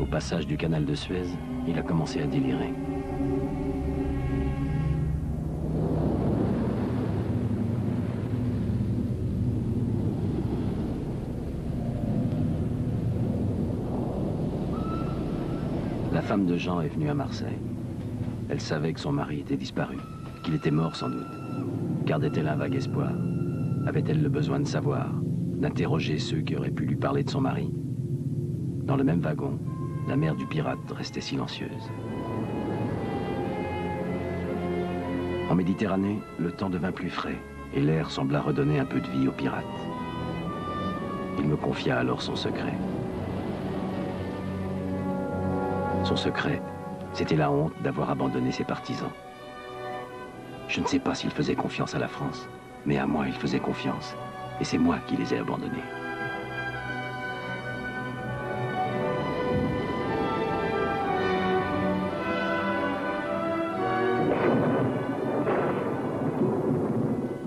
Au passage du canal de Suez, il a commencé à délirer. La femme de Jean est venue à Marseille. Elle savait que son mari était disparu, qu'il était mort sans doute. Gardait-elle un vague espoir? Avait-elle le besoin de savoir, d'interroger ceux qui auraient pu lui parler de son mari? Dans le même wagon, la mère du pirate restait silencieuse. En Méditerranée, le temps devint plus frais et l'air sembla redonner un peu de vie au pirate. Il me confia alors son secret. Son secret, c'était la honte d'avoir abandonné ses partisans. Je ne sais pas s'il faisait confiance à la France, mais à moi il faisait confiance. Et c'est moi qui les ai abandonnés.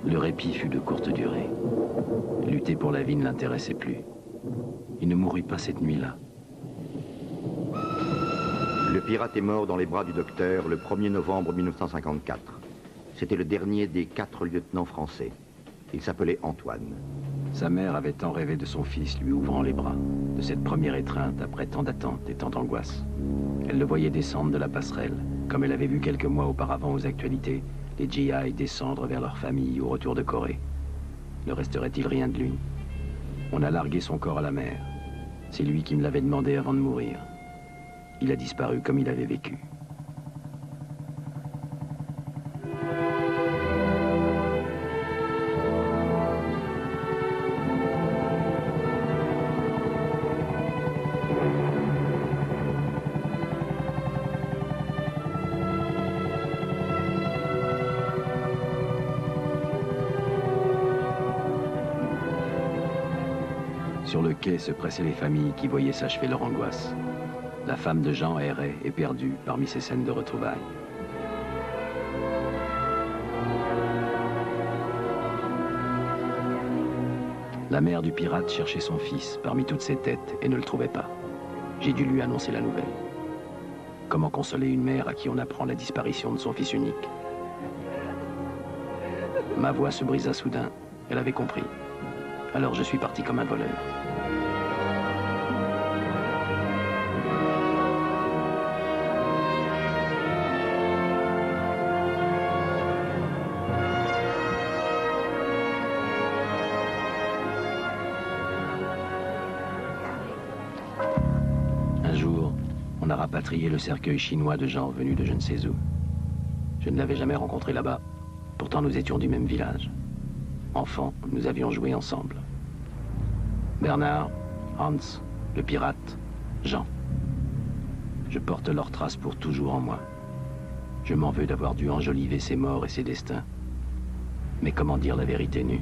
Le répit fut de courte durée. Lutter pour la vie ne l'intéressait plus. Il ne mourut pas cette nuit-là. Le pirate est mort dans les bras du docteur le 1er novembre 1954. C'était le dernier des 4 lieutenants français. Il s'appelait Antoine. Sa mère avait tant rêvé de son fils lui ouvrant les bras, de cette première étreinte après tant d'attentes et tant d'angoisse. Elle le voyait descendre de la passerelle, comme elle avait vu quelques mois auparavant aux actualités, les GI descendre vers leur famille au retour de Corée. Ne resterait-il rien de lui? On a largué son corps à la mer. C'est lui qui me l'avait demandé avant de mourir. Il a disparu comme il avait vécu. Sur le quai se pressaient les familles qui voyaient s'achever leur angoisse. La femme de Jean errait, éperdue, parmi ces scènes de retrouvailles. La mère du pirate cherchait son fils parmi toutes ces têtes et ne le trouvait pas. J'ai dû lui annoncer la nouvelle. Comment consoler une mère à qui on apprend la disparition de son fils unique? Ma voix se brisa soudain. Elle avait compris. Alors je suis parti comme un voleur. Un jour, on a rapatrié le cercueil chinois de Jean venu de je ne sais où. Je ne l'avais jamais rencontré là-bas. Pourtant, nous étions du même village. Enfants, nous avions joué ensemble. Bernard, Hans, le pirate, Jean. Je porte leurs traces pour toujours en moi. Je m'en veux d'avoir dû enjoliver ses morts et ses destins. Mais comment dire la vérité nue?